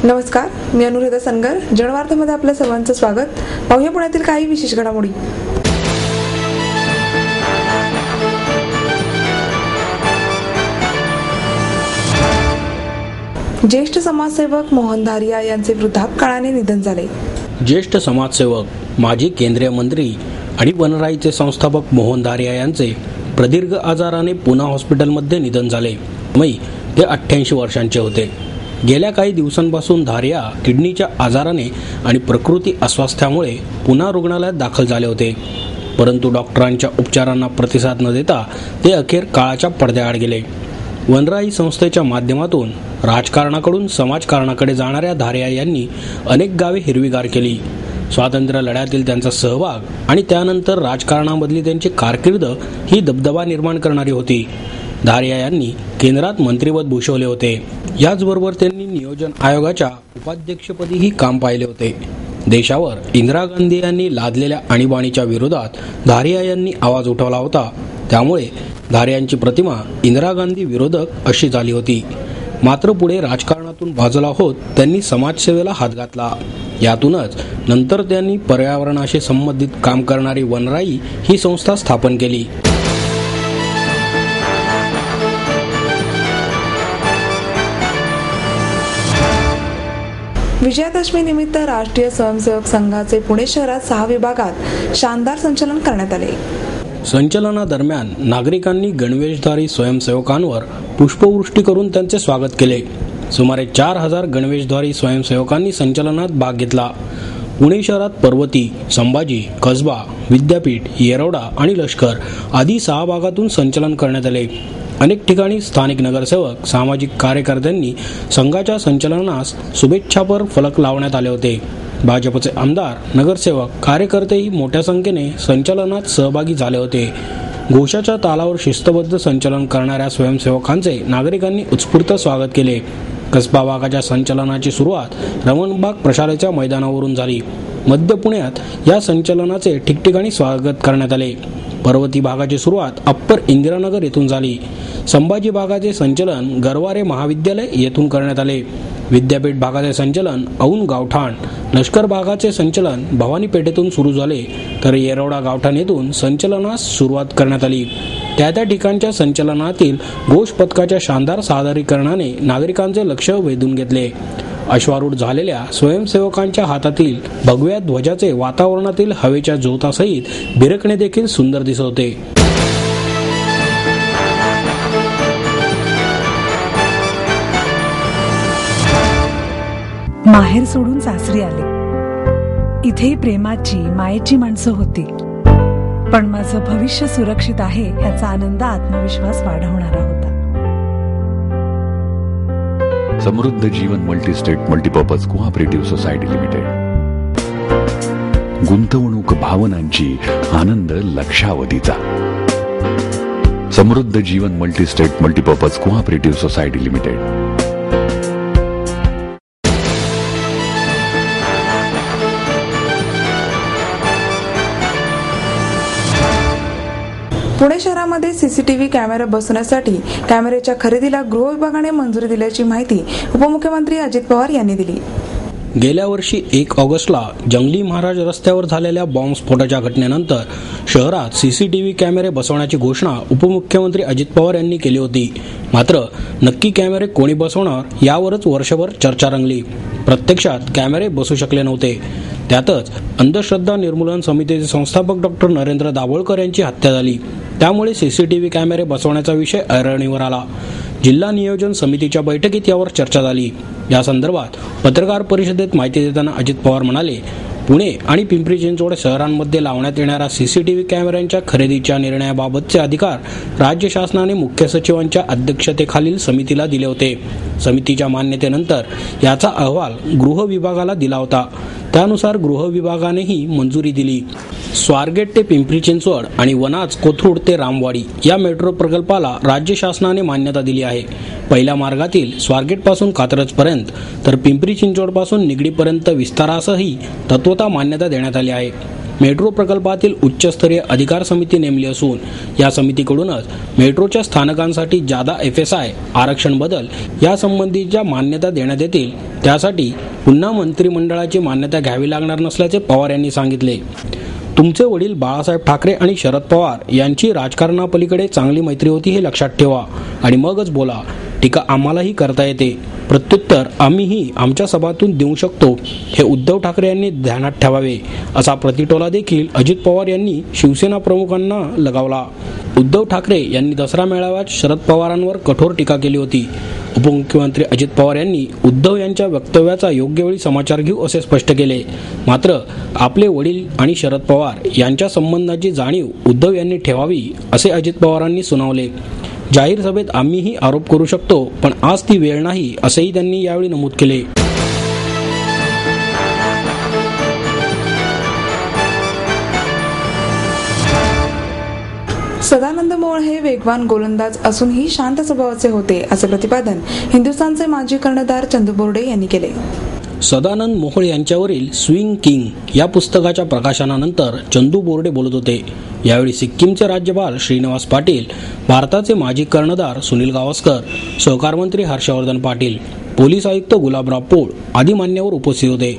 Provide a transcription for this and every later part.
नमस्कार, मी अनुराधा सनगर. जनवार्तामध्ये आपल्या सर्वांचं स्वागत. पाहूया पुण्यातील काही विशेष घडामोडी. ज्येष्ठ समाजसेवक मोहन धारिया यांचे वृद्धापकाळाने निधन झाले. ज्येष्ठ समाजसेवक, माजी केंद्रीय मंत्री आणि वनराईचे संस्थापक मोहन धारिया यांचे प्रदीर्घ आजाराने पुणा हॉस्पिटलमध्ये निधन झाले. ते 88 वर्षांचे होते. गेल्या काही दिवसांपासून धारिया किडनीच्या आजाराने आणि प्रकृती अस्वास्थ्यामुळे पुणा रुग्णालयात दाखल झाले होते. परंतु डॉक्टरांच्या उपचारांना प्रतिसाद न देता ते अखेर काळाच्या पडद्याआड गेले. वनराई संस्थेच्या माध्यमातून राजकारणाकडून समाजकारणाकडे जाणाऱ्या धारिया यांनी अनेक गावे हिरवीगार केली. स्वातंत्र्य लढ्यातील त्यांचा सहभाग आणि त्यानंतर राजकारणामधली त्यांची कारकीर्द ही दबदबा निर्माण करणारी होती. धारिया यांनी केंद्रात मंत्रिपद भूषवले होते. याचबरोबर त्यांनी नियोजन आयोगाच्या उपाध्यक्षपदीही काम पाहिले होते. देशावर इंदिरा गांधी यांनी लादलेल्या आणीबाणीच्या विरोधात धारिया यांनी आवाज उठवला होता. त्यामुळे धारियांची प्रतिमा इंदिरा गांधी विरोधक अशी झाली होती. मात्र पुढे राजकारणातून बाजूला होत त्यांनी समाजसेवेला हात घातला. यातूनच नंतर त्यांनी पर्यावरणाशी संबंधित काम करणारी वनराई ही संस्था स्थापन केली. विजयादशमी निमित्त राष्ट्रीय स्वयंसेवक संघाचे पुणे शहरात 6 विभागात शानदार संचलन करण्यात आले. संचलनादरम्यान नागरिकांनी गणवेशधारी स्वयंसेवकांवर पुष्पवृष्टी करून त्यांचे स्वागत केले. सुमारे 4000 गणवेशधारी स्वयंसेवकांनी संचलनात भाग घेतला. पुणे शहरात पर्वती, संभाजी, कसबा, विद्यापीठ, येरवडा आणि लष्कर आदी 6 भागातून संचलन करण्यात आले. अनेक ठिकाणी स्थानिक नगरसेवक, सामाजिक कार्यकर्त्यांनी संघाच्या संचलनास शुभेच्छापर फलक लावण्यात आले होते. भाजपचे आमदार, नगरसेवक, कार्यकर्तेही मोठ्या संख्येने संचलनात सहभागी झाले होते. घोषाच्या तालावर शिस्तबद्ध संचलन करणाऱ्या स्वयंसेवकांचे नागरिकांनी उत्स्फूर्त स्वागत केले. कसबा भागाच्या संचलनाची सुरुवात रमणबाग प्रशालेच्या मैदानावरून झाली. मध्य पुण्यात या संचलनाचे ठिकठिकाणी स्वागत करण्यात आले. पर्वती भागाची सुरुवात अप्पर इंदिरानगर येथून झाली. संभाजी भागाचे संचलन गरवारे महाविद्यालय येथून करण्यात आले. विद्यापीठ भागाचे संचलन औंध गावठाण, लष्कर भागाचे संचलन भवानी पेठेतून सुरू झाले, तर येरवडा गावठाण येथून संचलनास सुरुवात करण्यात आली. त्या ठिकाणच्या संचलनातील घोष पथकाच्या शानदार सादरीकरणाने नागरिकांचे लक्ष वेधून घेतले. अश्वारूढ झालेल्या स्वयंसेवकांच्या हातातील भगव्या ध्वजाचे वातावरणातील हवेच्या झोतासहित बिरकणे देखील सुंदर दिसत होते. माहेर सोडून सासरी आले. इथेही प्रेमाची, मायेची माणसं होती. पण माझं भविष्य सुरक्षित आहे ह्याचा आनंद, आत्मविश्वास वाढवणारा होता. Samruddha Jeevan multistate multipurpose cooperative society limited. गुंतवणूक भावनांची, आनंद लक्षावधीचा. Samruddha Jeevan multistate multipurpose cooperative society limited. Pune शहरामध्ये सीसीटीव्ही कॅमेरा बसवण्यासाठी कॅमेऱ्याच्या खरेदीला गृह विभागाने मंजुरी दिल्याची माहिती उपमुख्यमंत्री अजित पवार यांनी दिली. गेल्या वर्षी 1 ऑगस्टला जंगली महाराज रस्त्यावर झालेल्या बॉम्बस्फोटाच्या घटनेनंतर शहरात सीसीटीव्ही कॅमेरे बसवण्याची घोषणा उपमुख्यमंत्री अजित पवार यांनी केली होती. मात्र नक्की कॅमेरे कोणी बसवणार यावरच वर्षभर चर्चा रंगली. प्रत्यक्षात कॅमेरे बसू शकले नव्हते. त्यातच अंधश्रद्धा निर्मूलन समितीचे संस्थापक डॉक्टर नरेंद्र दाभोळकर यांची हत्या झाली. त्यामुळे सीसीटीव्ही कॅमेरे बसवण्याचा विषय ऐरणीवर आला. जिल्हा नियोजन समितीच्या बैठकीत यावर चर्चा झाली. या संदर्भात पत्रकार परिषदेत माहिती देताना अजित पवार म्हणाले, पुणे आणि पिंपरी चिंचवड शहरांमध्ये लावण्यात येणाऱ्या सीसीटीव्ही कॅमेऱ्यांच्या खरेदीच्या निर्णयाबाबतचे अधिकार राज्य शासनाने मुख्य सचिवांच्या अध्यक्षतेखालील समितीला दिले होते. समितीच्या मान्यतेनंतर याचा अहवाल गृह विभागाला दिला होता. त्यानुसार गृह विभागानेही मंजुरी दिली. स्वारगेट ते पिंपरी चिंचवड आणि वनाज कोथरूड ते रामवाडी या मेट्रो प्रकल्पाला राज्य शासनाने मान्यता दिली आहे. पहिल्या मार्गातील स्वारगेट पासून कात्रज पर्यंत तर पिंपरी चिंचवड पासून निगडीपर्यंत विस्तारासही तत्वता मान्यता देण्यात आली आहे. मेट्रो प्रकल्पातील उच्चस्तरीय अधिकार समिती नेमली असून या समितीकडूनच मेट्रोच्या स्थानकांसाठी जादा FSI आरक्षण बदल यासंबंधीच्या मान्यता देण्यात येतील. त्यासाठी पुन्हा मंत्रिमंडळाची मान्यता घ्यावी लागणार नसल्याचे पवार यांनी सांगितले. तुमचे वडील बाळासाहेब ठाकरे आणि शरद पवार यांची राजकारणापलीकडे चांगली मैत्री होती हे लक्षात ठेवा आणि मगच बोला. टीका आम्हालाही करता येते, प्रत्युत्तर आम्हीही आमच्या सभातून देऊ शकतो हे उद्धव ठाकरे यांनी ध्यानात ठेवावे असा प्रतिटोला देखील अजित पवार यांनी शिवसेना प्रमुखांना लगावला. उद्धव ठाकरे यांनी दसरा मेळाव्यात शरद पवारांवर कठोर टीका केली होती. उपमुख्यमंत्री अजित पवार यांनी उद्धव यांच्या वक्तव्याचा योग्य वेळी समाचार घेऊ असे स्पष्ट केले. मात्र आपले वडील आणि शरद पवार यांच्या संबंधाची जाणीव उद्धव यांनी ठेवावी असे अजित पवारांनी सुनावले. जाहीर सभेत आम्हीही आरोप करू शकतो, पण आज ती वेळ नाही असेही त्यांनी यावेळी नमूद केले. सदानंद मोहोळ हे वेगवान गोलंदाज असूनही शांत स्वभावाचे होते असे प्रतिपादन हिंदुस्थानचे माजी कर्णधार चंदू बोर्डे यांनी केले. सदानंद मोहोळ यांच्यावरील स्विंग किंग या पुस्तकाच्या प्रकाशनानंतर चंदू बोर्डे बोलत होते. यावेळी सिक्कीमचे राज्यपाल श्रीनिवास पाटील, भारताचे माजी कर्णधार सुनील गावस्कर, सहकार मंत्री हर्षवर्धन पाटील, पोलीस आयुक्त गुलाबराव पोळ आदी मान्यवर उपस्थित होते.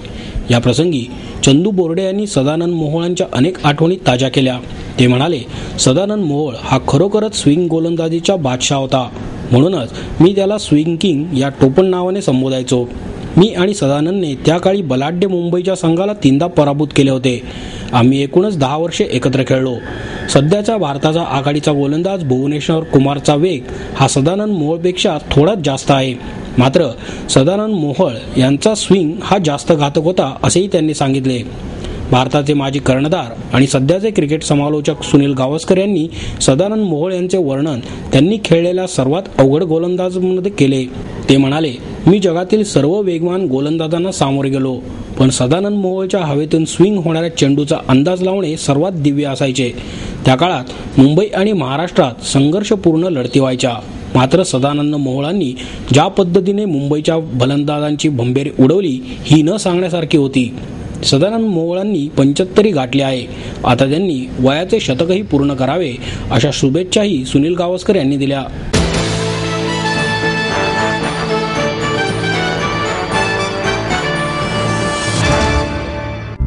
या प्रसंगी चंदू बोर्डे यांनी सदानंद मोहोळांच्या अनेक आठवणी ताज्या केल्या. ते म्हणाले, सदानंद मोहोळ हा खरोखरच स्विंग गोलंदाजीचा बादशाह होता, म्हणूनच मी त्याला स्विंग किंग या टोपण नावाने संबोधायचो. मी आणि सदानंदने त्या काळी बलाढ्य मुंबईच्या संघाला 3दा पराभूत केले होते. आम्ही एकूणच 10 वर्षे एकत्र खेळलो. सध्याचा भारताचा आघाडीचा गोलंदाज भुवनेश्वर कुमारचा वेग हा सदानंद मोहोळपेक्षा थोडाच जास्त आहे. मात्र सदानंद मोहोळ यांचा स्विंग हा जास्त घातक होता असेही त्यांनी सांगितले. भारताचे माजी कर्णधार आणि सध्याचे क्रिकेट समालोचक सुनील गावस्कर यांनी सदानंद मोहोळ यांचे वर्णन त्यांनी खेळलेल्या सर्वात अवघड गोलंदाजांमध्ये केले. ते म्हणाले, मी जगातील सर्व वेगवान गोलंदाजांना सामोरे गेलो, पण सदानंद मोहोळच्या हवेतून स्विंग होणाऱ्या चेंडूचा अंदाज लावणे सर्वात दिव्य असायचे. त्या काळात मुंबई आणि महाराष्ट्रात संघर्षपूर्ण लढती व्हायच्या. मात्र सदानंद मोहोळांनी ज्या पद्धतीने मुंबईच्या फलंदाजांची भंभेरी उडवली ही न सांगण्यासारखी होती. सदानंद मोहोळांनी 75 गाठले आहे. आता त्यांनी वयाचे शतकही पूर्ण करावे अशा शुभेच्छाही सुनील गावस्कर यांनी दिल्या.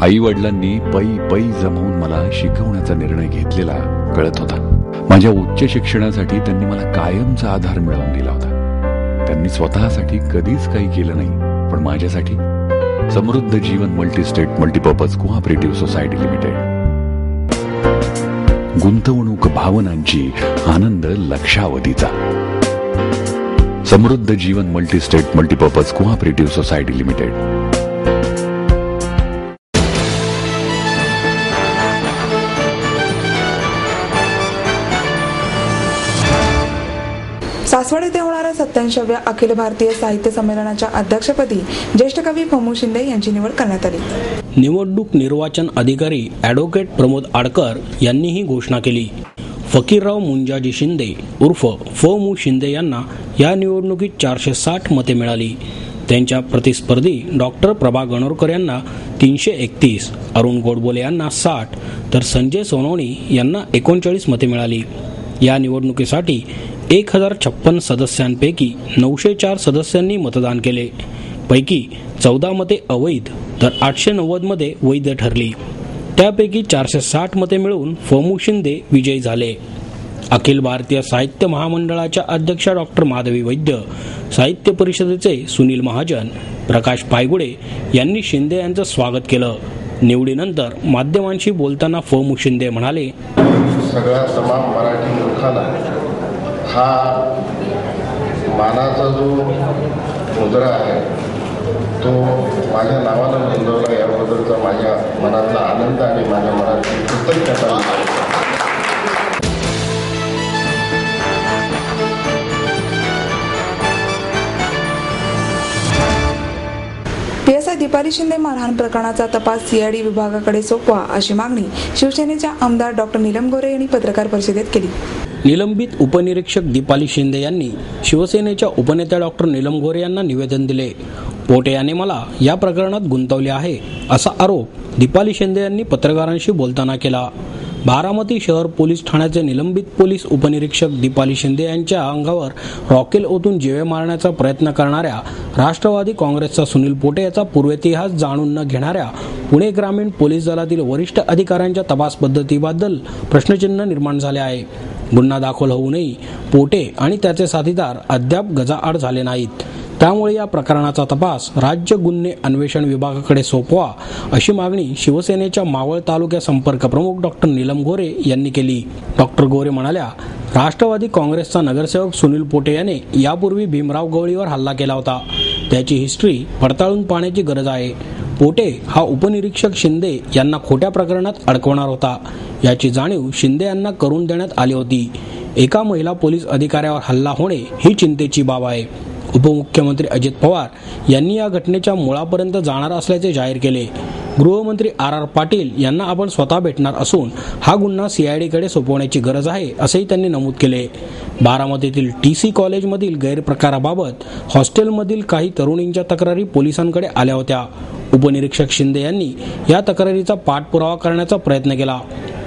आई वडिलांनी पै जमवून मला शिकवण्याचा निर्णय घेतलेला कळत होता. माझ्या उच्च शिक्षणासाठी त्यांनी मला कायमचा आधार मिळवून दिला होता. त्यांनी स्वतःसाठी कधीच काही केलं नाही, पण माझ्यासाठी Samruddha Jeevan multistate multipurpose cooperative society limited. गुंतवणूक भावनांची, आनंद लक्षावधीचा. Samruddha Jeevan multistate multipurpose cooperative society limited. Saswad येथे होणाऱ्या 87व्या अखिल भारतीय साहित्य संमेलनाच्या अध्यक्षपदी ज्येष्ठ कवी फमू शिंदे यांची निवड करण्यात आली. निवडणूक निर्वाचन अधिकारी ॲडव्होकेट प्रमोद आडकर यांनी ही घोषणा केली. फकीरराव मुंजाजी शिंदे उर्फ फ.मु. शिंदे यांना या निवडणुकीत 460 मते मिळाली. त्यांच्या प्रतिस्पर्धी डॉक्टर प्रभा गणोरकर यांना 331, अरुण गोडबोले यांना 60 तर संजय सोनवणे यांना 39 मते मिळाली. या निवडणुकीसाठी 1056 सदस्यांपैकी 904 सदस्यांनी मतदान केले. पैकी 14 मते अवैध तर 890 मध्ये वैध ठरली. त्यापैकी 460 मते मिळवून फमू शिंदे विजयी झाले. अखिल भारतीय साहित्य महामंडळाच्या अध्यक्षा डॉक्टर माधवी वैद्य, साहित्य परिषदेचे सुनील महाजन, प्रकाश पायगुडे यांनी शिंदे यांचं स्वागत केलं. निवडीनंतर माध्यमांशी बोलताना फमू शिंदे म्हणाले, सगळ्या तमाम मराठी लोकांना हा मानाचा जो मुद्रा आहे तो माझ्या नावानं नोंदवला, याबद्दलचा माझ्या मनातला आनंद आणि माझ्या मनातली कृतज्ञता. पीएसआय दीपाली शिंदे मारहाण प्रकरणाचा तपास सीआयडी विभागाकडे सोपवा अशी मागणी शिवसेनेच्या आमदार डॉक्टर नीलम गोरे यांनी पत्रकार परिषदेत केली. निलंबित उपनिरीक्षक दीपाली शिंदे यांनी शिवसेनेच्या उपनेत्या डॉक्टर नीलम गोरे यांना निवेदन दिले. पोटे याने मला या प्रकरणात गुंतवले आहे असा आरोप दीपाली शिंदे यांनी पत्रकारांशी बोलताना केला. बारामती शहर पोलीस ठाण्याचे निलंबित पोलीस उपनिरीक्षक दीपाली शिंदे यांच्या अंगावर रॉकेल ओतून जीवे मारण्याचा प्रयत्न करणाऱ्या राष्ट्रवादी काँग्रेसचा सुनील पोटे याचा पूर्वेतिहास जाणून न घेणाऱ्या पुणे ग्रामीण पोलीस दलातील वरिष्ठ अधिकाऱ्यांच्या तपास पद्धतीबद्दल प्रश्नचिन्ह निर्माण झाले आहे. गुन्हा दाखल होऊनही पोटे आणि त्याचे साथीदार अद्याप गजाआड झाले नाहीत. त्यामुळे या प्रकरणाचा तपास राज्य गुन्हे अन्वेषण विभागाकडे सोपवा अशी मागणी शिवसेनेच्या मावळ तालुका संपर्क प्रमुख डॉक्टर नीलम गोरे यांनी केली. डॉक्टर गोरे म्हणाल्या, राष्ट्रवादी काँग्रेसचा नगरसेवक सुनील पोटे याने यापूर्वी भीमराव गवळीवर हल्ला केला होता. त्याची हिस्ट्री पडताळून पाहण्याची गरज आहे. पोटे हा उपनिरीक्षक शिंदे यांना खोट्या प्रकरणात अडकवणार होता याची जाणीव शिंदे यांना करून देण्यात आली होती. एका महिला पोलीस अधिकाऱ्यावर हल्ला होणे ही चिंतेची बाब आहे. उपमुख्यमंत्री अजित पवार यांनी या घटनेच्या मुळापर्यंत जाणार असल्याचे जाहीर केले. गृहमंत्री आर पाटील यांना आपण स्वतः भेटणार असून हा गुन्हा सीआयडीकडे सोपवण्याची गरज आहे असेही त्यांनी नमूद केले. बारामतीतील TC कॉलेजमधील गैरप्रकाराबाबत हॉस्टेलमधील काही तरुणींच्या तक्रारी पोलिसांकडे आल्या होत्या. उपनिरीक्षक शिंदे यांनी या तक्रारीचा पाठपुरावा करण्याचा प्रयत्न केला,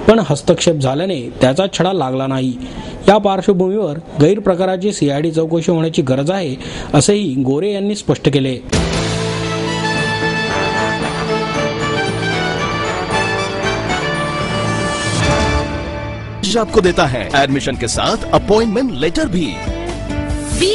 पण हस्तक्षेप झाल्याने त्याचा छडा लागला नाही. या पार्श्वभूमीवर गैरप्रकाराची सीआयडी चौकशी होण्याची गरज आहे असेही गोरे यांनी स्पष्ट केले. आपको देता है एडमिशन के साथ अपॉइंटमेंट लेटर भी. B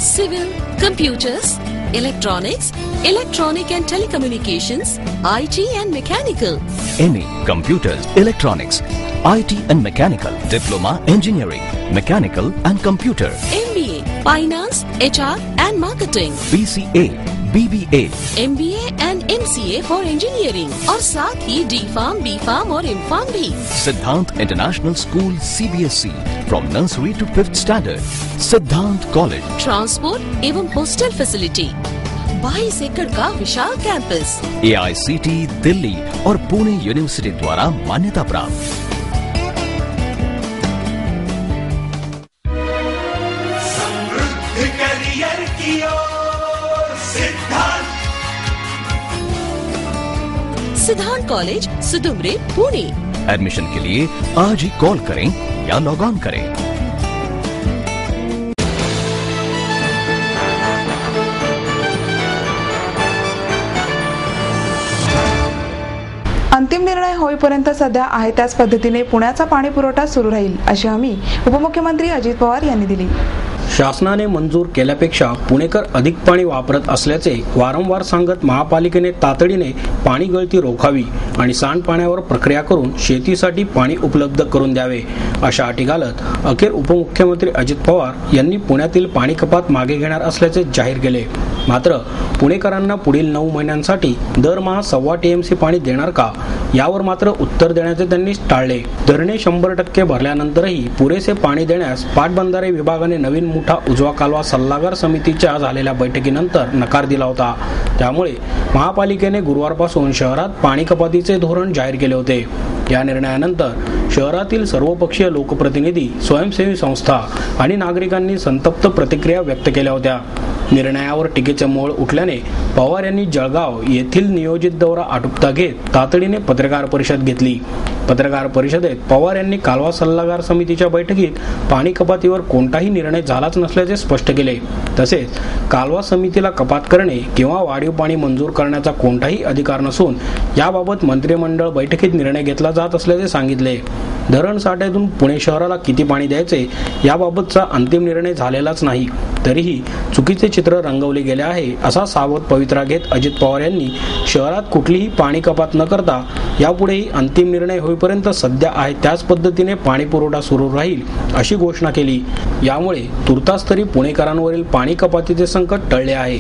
civil, computers, electronics, electronic and telecommunications, IT and mechanical. MA Computers, Electronics, IT and Mechanical, Diploma Engineering, Mechanical and Computer, MBA Finance, HR and Marketing, BCA, BBA, MBA and MCA for Engineering और साथ ही D.Pharm, B.Pharm और M.Pharm भी. Siddhant International School CBSE from nursery to 5th standard, Siddhant College. Transport एवं hostel facility, 22 एकड़ का विशाल campus, AICT Delhi और Pune university द्वारा मान्यता प्राप्त. समृद्ध करियर की ओर सिद्धांत कॉलेज, सुदुमरे, पुणे. एडमिशन के लिए आज ही कॉल करें या लॉग ऑन करें. अंतिम निर्णय होईपर्यंत सध्या आहे त्याच पद्धतीने पुण्याचा पाणी पुरवठा सुरू राहील अशी हमी उपमुख्यमंत्री अजित पवार यांनी दिली. शासनाने मंजूर केल्यापेक्षा पुणेकर अधिक पाणी वापरत असल्याचे वारंवार सांगत महापालिकेने तातडीने पाणी गळती रोखावी आणि सांडपाण्यावर प्रक्रिया करून शेतीसाठी पाणी उपलब्ध करून द्यावे अशा अटी घालत अखेर उपमुख्यमंत्री अजित पवार यांनी पुण्यातील पाणी कपात मागे घेणार असल्याचे जाहीर केले. मात्र पुणेकरांना पुढील 9 महिन्यांसाठी दरमहा 1.25 TMC पाणी देणार का यावर मात्र उत्तर देण्याचे त्यांनी टाळले. धरणे 100% भरल्यानंतरही पुरेसे पाणी देण्यास पाटबंधारे विभागाने नवीन मुठा उजवा कालवा सल्लागार समितीच्या झालेल्या बैठकीनंतर नकार दिला होता. त्यामुळे महापालिकेने गुरुवारपासून शहरात पाणी कपातीचे धोरण जाहीर केले होते. या निर्णयानंतर शहरातील सर्वपक्षीय लोकप्रतिनिधी, स्वयंसेवी संस्था आणि नागरिकांनी संतप्त प्रतिक्रिया व्यक्त केल्या होत्या. निर्णयावर टीकेचे मोळ उठल्याने पवार यांनी जळगाव येथील नियोजित दौरा आटोपता घेत तातडीने पत्रकार परिषद घेतली. पत्रकार परिषदेत पवार यांनी कालवा सल्लागार समितीच्या बैठकीत पाणी कपातीवर कोणताही निर्णय झालाच नसल्याचे स्पष्ट केले. तसेच कालवा समितीला कपात करणे किंवा वाढीव पाणी मंजूर करण्याचा कोणताही अधिकार नसून याबाबत मंत्रिमंडळ बैठकीत निर्णय घेतला जात असल्याचे सांगितले. धरण साठ्यातून पुणे शहराला किती पाणी द्यायचे याबाबतचा अंतिम निर्णय झालेलाच नाही, तरीही चुकीचे चित्र रंगवले गेले आहे असा सावध पवित्रा घेत अजित पवार यांनी शहरात कुठलीही पाणी कपात न करता यापुढेही अंतिम निर्णय होईपर्यंत सध्या आहे त्याच पद्धतीने पाणी पुरवठा सुरू राहील अशी घोषणा केली. यामुळे तुर्तास तरी पुणेकरांवरील पाणी कपातीचे संकट टळले आहे.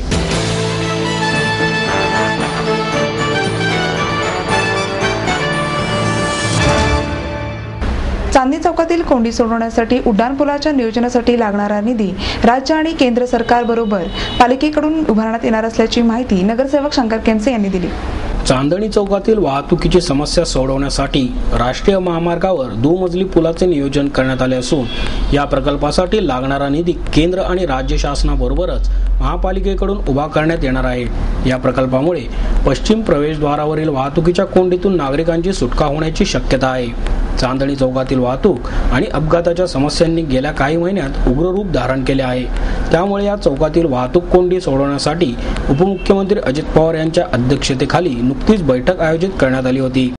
चांदणी चौकातील कोंडी सोडवण्यासाठी उड्डाणपुलाच्या नियोजनासाठी लागणारा निधी राज्य आणि केंद्र सरकार बरोबर पालिकेकडून उभारण्यात येणार असल्याची माहिती नगरसेवक शंकर केमसे यांनी दिली. चांदणी चौकातील वाहतुकीची समस्या सोडवण्यासाठी राष्ट्रीय महामार्गावर दुमजली पुलाचे नियोजन करण्यात आले असून या प्रकल्पासाठी लागणारा निधी केंद्र आणि राज्य शासनाबरोबरच महापालिकेकडून उभा करण्यात येणार आहे. या प्रकल्पामुळे पश्चिम प्रवेशद्वारावरील वाहतुकीच्या कोंडीतून नागरिकांची सुटका होण्याची शक्यता आहे. चांदणी चौकातील वाहतूक आणि अपघाताच्या समस्यांनी गेल्या काही महिन्यात उग्र रूप धारण केले आहे. त्यामुळे या चौकातील वाहतूक कोंडी सोडवण्यासाठी उपमुख्यमंत्री अजित पवार यांच्या अध्यक्षतेखाली नुकतीच बैठक आयोजित करण्यात आली होती.